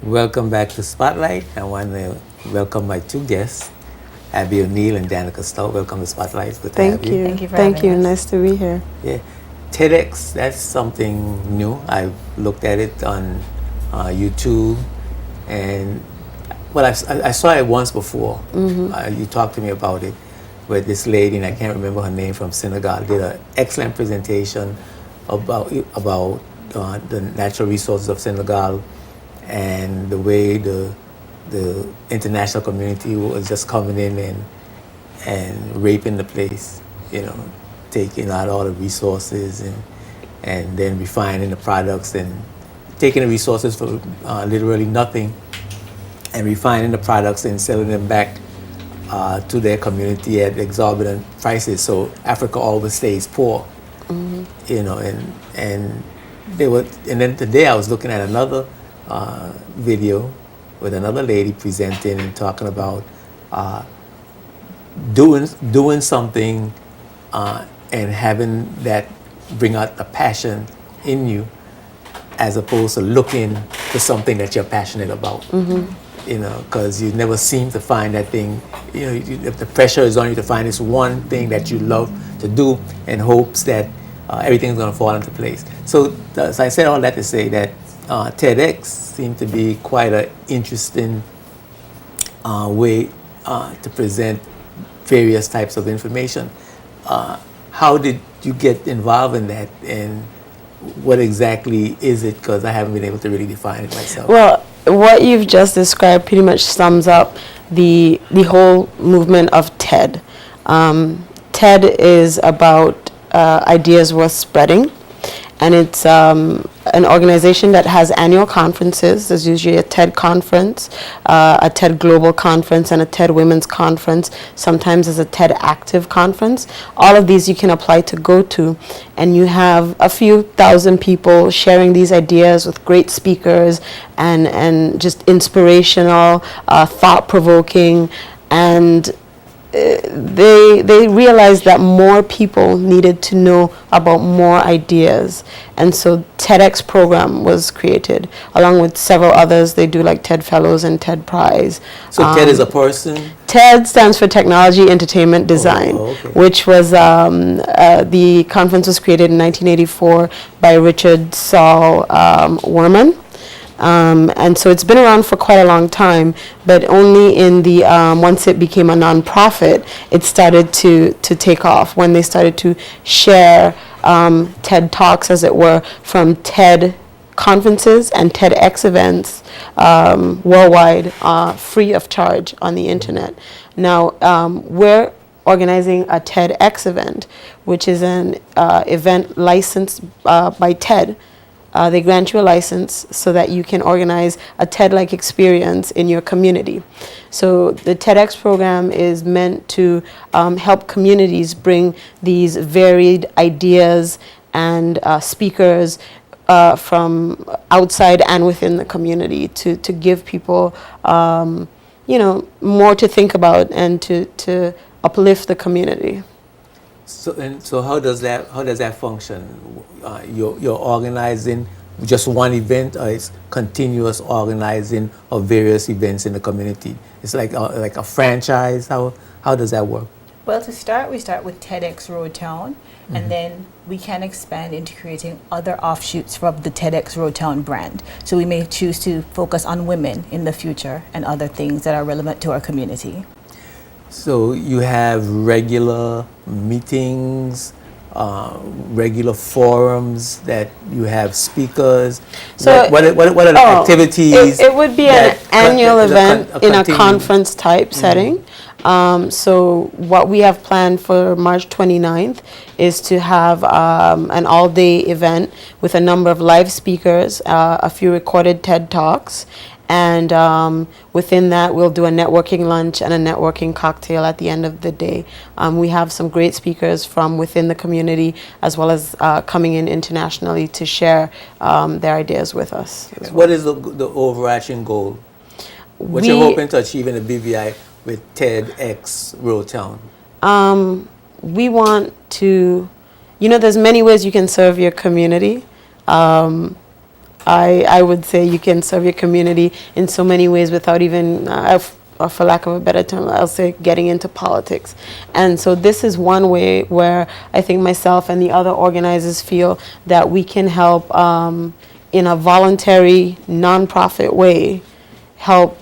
Welcome back to Spotlight. I want to welcome my two guests, Abby O'Neill and Danica Stowe. Welcome to Spotlight. Good to have Thank you. you. Thank you for Thank having you. us. Nice to be here. Yeah, TEDx. That's something new. I looked at it on YouTube, and well, I saw it once before. You talked to me about it, where this lady, and I can't remember her name, from Senegal, did an excellent presentation about the natural resources of Senegal and the way the international community was just coming in and raping the place, taking out all the resources and then refining the products and taking the resources for literally nothing and refining the products and selling them back to their community at exorbitant prices. So Africa always stays poor, and then today I was looking at another video with another lady presenting and talking about doing something and having that bring out the passion in you, as opposed to looking for something that you're passionate about. Because you never seem to find that thing. If the pressure is on you to find this one thing that you love to do, in hopes that everything's going to fall into place. So I said all that to say that TEDx seemed to be quite an interesting way to present various types of information. How did you get involved in that, and what exactly is it? Because I haven't been able to really define it myself. Well, what you've just described pretty much sums up the whole movement of TED. TED is about ideas worth spreading, and it's an organization that has annual conferences. There's usually a TED conference, a TED Global conference, and a TED Women's conference. Sometimes there's a TED Active conference. All of these you can apply to go to, and you have a few thousand people sharing these ideas with great speakers and just inspirational, thought-provoking, and they realized that more people needed to know about more ideas, and so TEDx program was created along with several others. They do like TED Fellows and TED Prize. So TED is a person? TED stands for Technology, Entertainment, Design, okay. which was the conference was created in 1984 by Richard Saul Wurman. And so it's been around for quite a long time, but only in the once it became a nonprofit, it started to take off when they started to share TED Talks, as it were, from TED conferences and TEDx events worldwide, free of charge on the internet. Now we're organizing a TEDx event, which is an event licensed by TED. They grant you a license so that you can organize a TED-like experience in your community. So the TEDx program is meant to help communities bring these varied ideas and speakers from outside and within the community to give people, more to think about and to uplift the community. So how does that function? You're organizing just one event, or it's continuous organizing of various events in the community? It's like a franchise. How does that work? Well, to start, we start with TEDxROADTOWN, and then we can expand into creating other offshoots from the TEDxROADTOWN brand. So we may choose to focus on women in the future and other things that are relevant to our community. So you have regular meetings, regular forums that you have speakers. So what are the activities? It would be an annual event in a conference type setting. So what we have planned for March 29th is to have an all-day event with a number of live speakers, a few recorded TED Talks, and within that we'll do a networking lunch and a networking cocktail at the end of the day. We have some great speakers from within the community, as well as coming in internationally to share their ideas with us. What is the overarching goal? What you're hoping to achieve in the BVI with TEDxROADTOWN? We want to, there's many ways you can serve your community. I would say you can serve your community in so many ways without even, or for lack of a better term, I'll say getting into politics. And so this is one way where I think myself and the other organizers feel that we can help in a voluntary, nonprofit way, help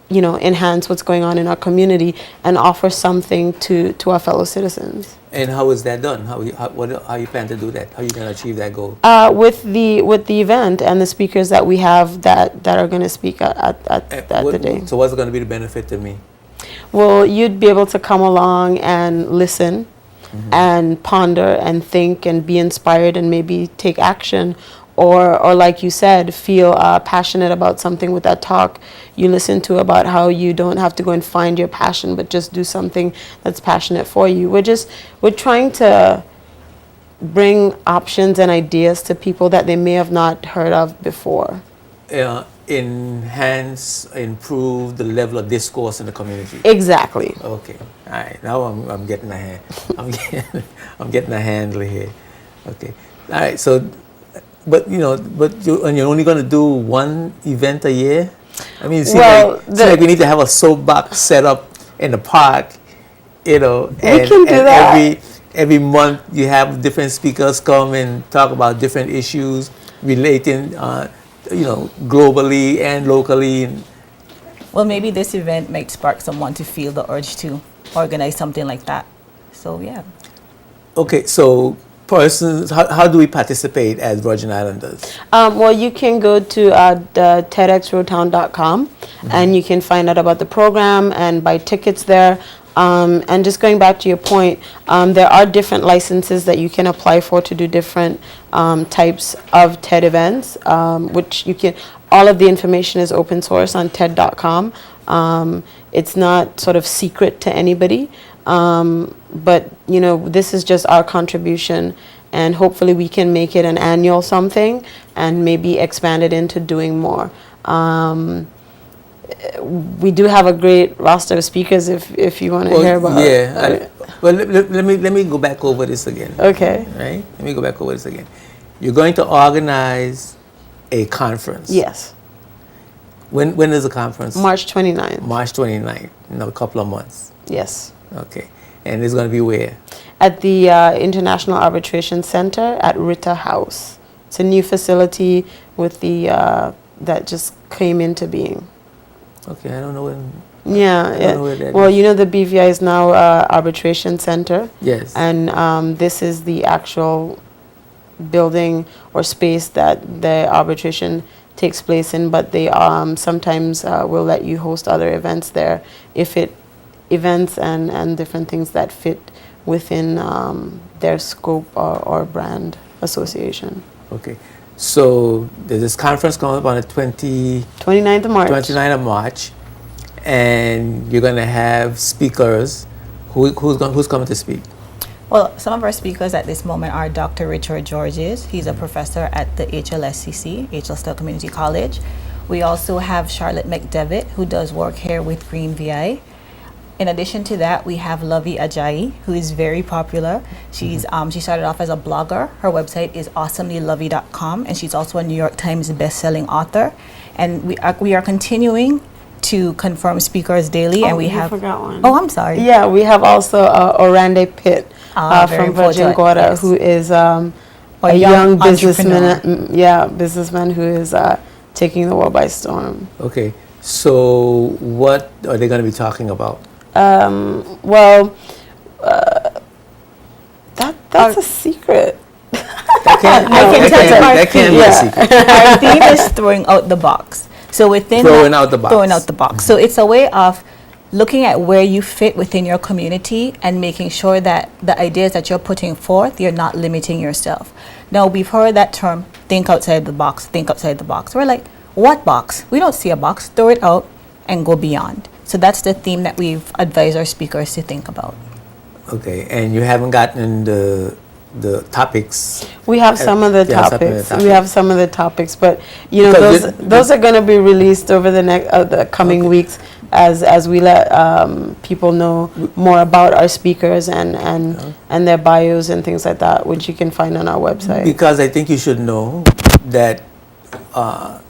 enhance what's going on in our community and offer something to our fellow citizens. And how is that done? How you plan to do that? How you going to achieve that goal? With the event and the speakers that we have that are going to speak at the day. So what's going to be the benefit to me? Well, you'd be able to come along and listen and ponder and think and be inspired and maybe take action. Or like you said, feel passionate about something with that talk you listen to about how you don't have to go and find your passion, but just do something that's passionate for you. We're trying to bring options and ideas to people that they may have not heard of before. Enhance, improve the level of discourse in the community. Exactly. Okay. All right. Now I'm getting a hand. I'm getting a handle here. Okay. All right. So. But you're only going to do one event a year. I mean, it seems like we need to have a soapbox set up in the park. We can do that. Every month you have different speakers come and talk about different issues relating, globally and locally. Well, maybe this event might spark someone to feel the urge to organize something like that. So yeah. Okay. So. Persons, how do we participate as Virgin Islanders? Well, you can go to the TEDxROADTOWN.com and you can find out about the program and buy tickets there. And just going back to your point, there are different licenses that you can apply for to do different types of TED events, which you can. All of the information is open source on TED.com. It's not sort of secret to anybody. But this is just our contribution, and hopefully we can make it an annual something and maybe expand it into doing more. We do have a great roster of speakers if you want to hear about it. Let me go back over this again. Okay. Right? Let me go back over this again. You're going to organize a conference. Yes. When is the conference? March 29th. March 29th, in a couple of months. Yes. Okay. And it's going to be where? At the International Arbitration Center at Ritter House. It's a new facility with that just came into being. Okay, I don't know when. Yeah. I don't know where that well, is. The BVI is now Arbitration Center. Yes. And this is the actual building or space that the arbitration takes place in, but they sometimes will let you host other events there events and different things that fit within their scope or brand association. Okay. So there's this conference coming up on the 29th of March. 29th of March. And you're going to have speakers. Who's coming to speak? Well, some of our speakers at this moment are Dr. Richard Georges. He's a professor at the HLSCC, HL Community College. We also have Charlotte McDevitt, who does work here with Green VI. In addition to that, we have Lovey Ajayi, who is very popular. She started off as a blogger. Her website is awesomelyllovey.com, and she's also a New York Times best-selling author. And we are continuing to confirm speakers daily, and we have. Forgot one. Oh, I'm sorry. Yeah, we have also Orande Pitt from Virgin Gorda, yes. Who is a young businessman who is taking the world by storm. Okay, so what are they going to be talking about? That's a secret. That can't be a secret. Our theme is throwing out the box. So within throwing out the box. Mm-hmm. So it's a way of looking at where you fit within your community and making sure that the ideas that you're putting forth, you're not limiting yourself. Now, we've heard that term, think outside the box, think outside the box. We're like, what box? We don't see a box. Throw it out and go beyond. So that's the theme that we've advised our speakers to think about. Okay, and you haven't gotten the topics. We have some of the topics. We have some of the topics, but those are going to be released over the coming weeks as we let people know more about our speakers and their bios and things like that, which you can find on our website. Because I think you should know that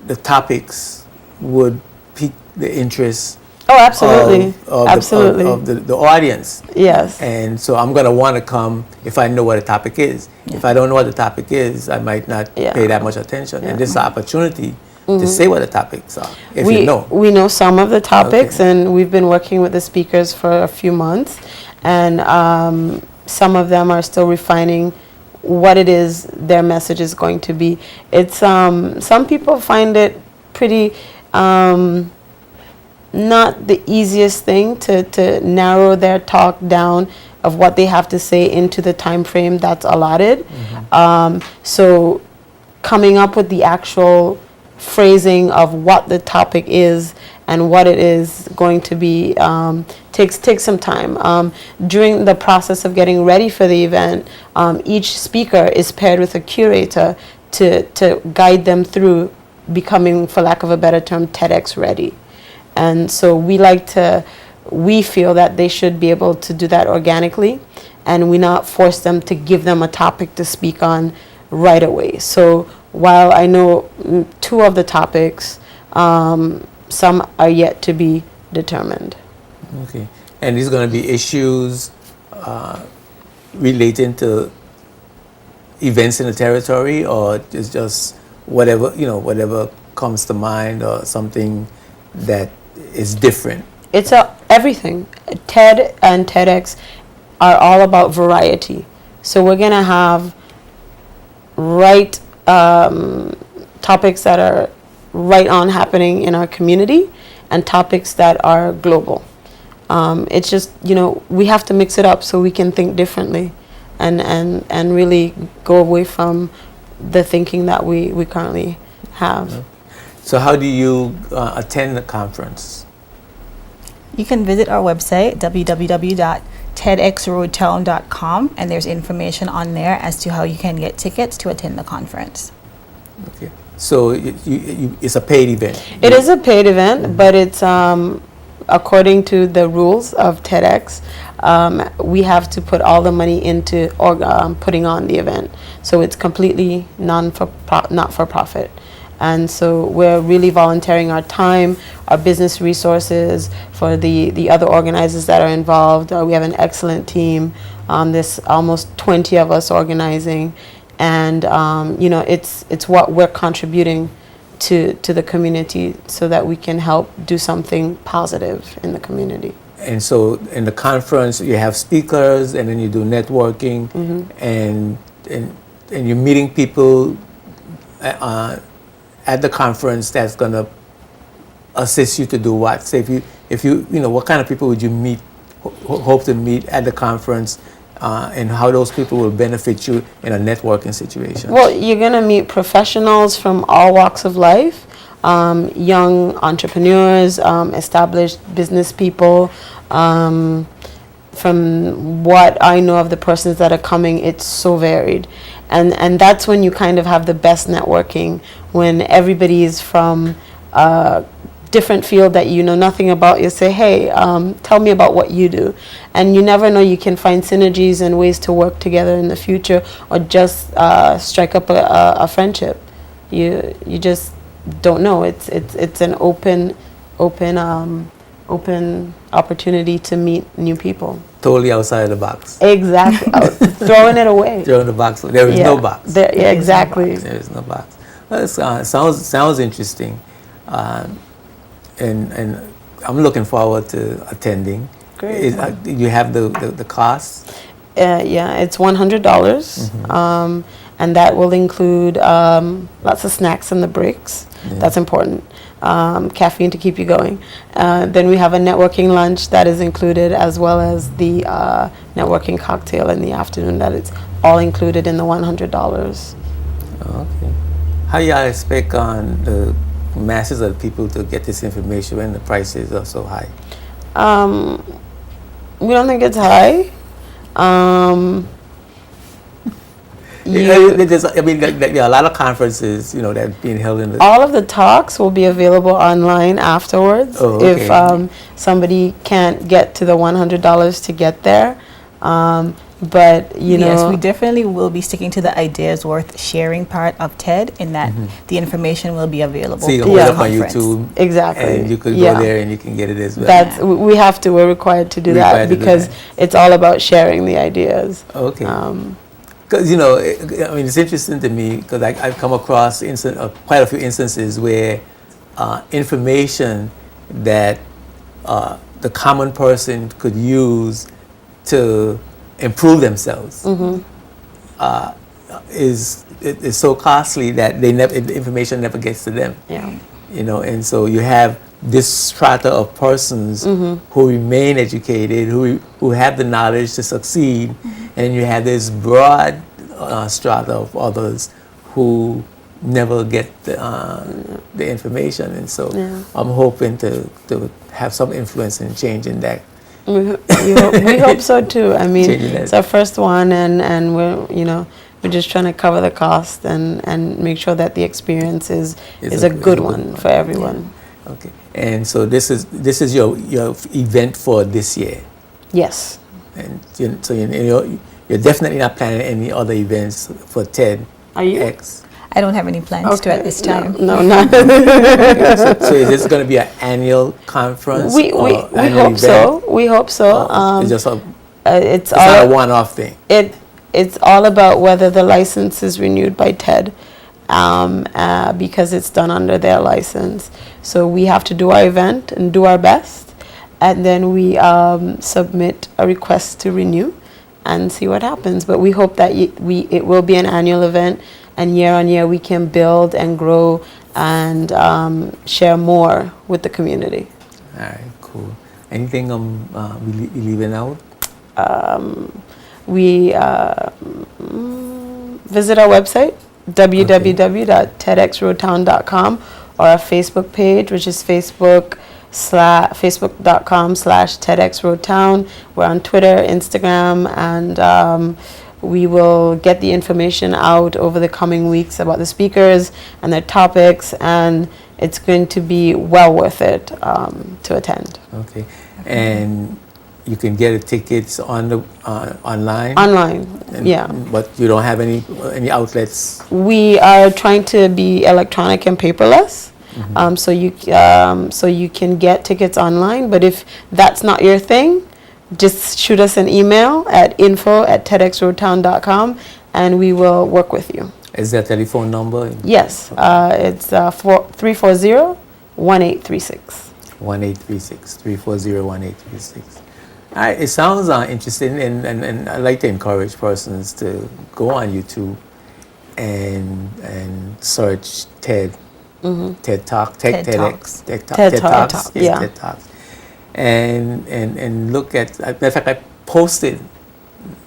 the topics would pique the interest Oh, absolutely. Absolutely. of the audience. Yes. And so I'm going to want to come if I know what the topic is. If I don't know what the topic is, I might not Yeah. pay that much attention. Yeah. And this is an opportunity to say what the topics are, if we you know. We know some of the topics, Okay. and we've been working with the speakers for a few months, and some of them are still refining what it is their message is going to be. It's some people find it pretty not the easiest thing to narrow their talk down of what they have to say into the time frame that's allotted. So coming up with the actual phrasing of what the topic is and what it is going to be takes some time. During the process of getting ready for the event, each speaker is paired with a curator to guide them through becoming, for lack of a better term, TEDx ready. And so we feel that they should be able to do that organically, and we not force them to give them a topic to speak on right away. So while I know two of the topics, some are yet to be determined. Okay. And these are going to be issues relating to events in the territory, or it's just whatever comes to mind, or something that is different? It's everything. TED and TEDx are all about variety. So we're going to have topics that are right on happening in our community, and topics that are global. It's just, we have to mix it up so we can think differently and really go away from the thinking that we currently have. So how do you attend the conference? You can visit our website, www.TEDxROADTOWN.com, and there's information on there as to how you can get tickets to attend the conference. Okay. So it's a paid event? It is a paid event, but it's according to the rules of TEDx, we have to put all the money into putting on the event. So it's completely not for profit. And so we're really volunteering our time, our business resources for the other organizers that are involved. We have an excellent team. There's almost 20 of us organizing. And, it's what we're contributing to the community so that we can help do something positive in the community. And so in the conference, you have speakers, and then you do networking, and you're meeting people at the conference that's going to assist you to do what? Say if you what kind of people would you hope to meet at the conference, and how those people will benefit you in a networking situation? Well, you're going to meet professionals from all walks of life, young entrepreneurs, established business people. From what I know of the persons that are coming, it's so varied. And that's when you kind of have the best networking, when everybody is from a different field that you know nothing about. You say, hey, tell me about what you do. And you never know, you can find synergies and ways to work together in the future, or just strike up a friendship. You just don't know. It's an open opportunity to meet new people. Totally outside the box. Exactly. Throwing it away. Throwing the box. There is no box. Exactly. There is no box. Well, it sounds interesting, and I'm looking forward to attending. Great. You have the cost? It's $100, and that will include lots of snacks in the breaks. Yeah. That's important. Caffeine to keep you going. Then we have a networking lunch that is included, as well as the networking cocktail in the afternoon. That is all included in the $100. Okay. How you expect on the masses of people to get this information when the prices are so high? We don't think it's high. There are a lot of conferences, that are being held in the... All of the talks will be available online afterwards. Oh, okay. If somebody can't get to the $100 to get there. but you know, Yes, we definitely will be sticking to the ideas worth sharing part of TED, in that the information will be available. So you can through put the it up on conference. YouTube. Exactly. And you could Yeah. go there and you can get it as well. that's we have to. We're required to do Required that to do because that. it's all about sharing the ideas. Okay. Um, Because, you know, I mean, it's interesting to me because I've come across quite a few instances where information that the common person could use to improve themselves is so costly that the information never gets to them. yeah. You know, and so you have this strata of persons who remain educated, who have the knowledge to succeed, and you have this broad strata of others who never get the information. And so I'm hoping to have some influence in changing that. We hope so too. I mean, Changing that. it's our first one, and we're just trying to cover the cost and make sure that the experience is a good one for everyone. Okay. And so this is your event for this year. Yes. And so you're definitely not planning any other events for TED. Are you? X. I don't have any plans to at this time. No, not. So is this going to be an annual conference? We or annual hope event? so. We hope so. It's just It's not a all one-off thing. it's all about whether the license is renewed by TED, because it's done under their license. So we have to do our event and do our best, and then we submit a request to renew and see what happens. But we hope that it will be an annual event, and year on year we can build and grow and share more with the community. All right, cool. Anything we leaving out? We visit our website, www.TEDxROADTOWN.com, or our Facebook page, which is facebook.com/TEDxROADTOWN. We're on Twitter, Instagram, and we will get the information out over the coming weeks about the speakers and their topics, and it's going to be well worth it to attend. Okay. And you can get the tickets on the online. Online, yeah. But you don't have any outlets. We are trying to be electronic and paperless, so you can get tickets online. But if that's not your thing, just shoot us an email at info@TEDxROADTOWN.com, and we will work with you. Is there a telephone number? Yes, it's 340-1836. 1836 340-1836. All right, it sounds interesting, and I like to encourage persons to go on YouTube and search TED, TED Talk, TED TEDx, TED TED Talks, Talks, yeah. TED Talks, and look at. In fact, I posted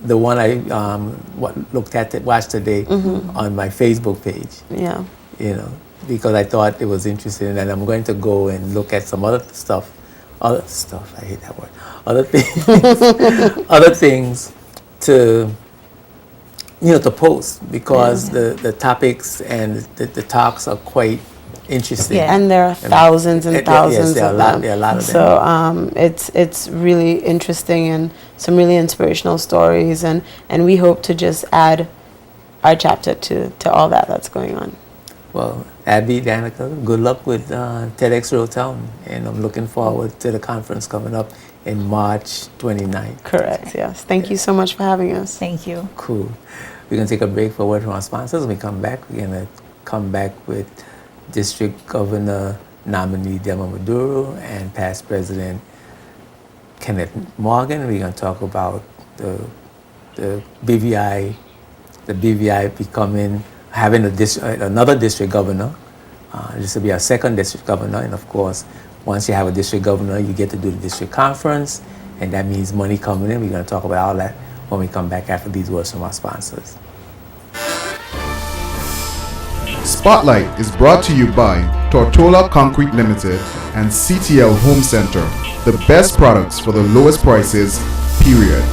the one I watched today on my Facebook page. Yeah. You know, because I thought it was interesting, and I'm going to go and look at some other stuff. I hate that word. Other things to post, because the topics and the talks are quite interesting. Yeah. And there are thousands and thousands there are of a lot, them. there are a lot of So it's really interesting, and some really inspirational stories, and we hope to just add our chapter to all that's going on. Well, Abby, Danica, good luck with TEDxROADTOWN, and I'm looking forward to the conference coming up in March 29th. Correct, yes. Thank you so much for having us. Thank you. Cool. We're going to take a break for a word from our sponsors. When we come back, we're going to come back with District Governor nominee Delma Maduro and past President Kenneth Morgan. We're going to talk about the BVI having another district governor. This will be our second district governor, and of course, once you have a district governor, you get to do the district conference, and that means money coming in. We're going to talk about all that when we come back after these words from our sponsors. Spotlight is brought to you by Tortola Concrete Limited and CTL Home Center, the best products for the lowest prices, period.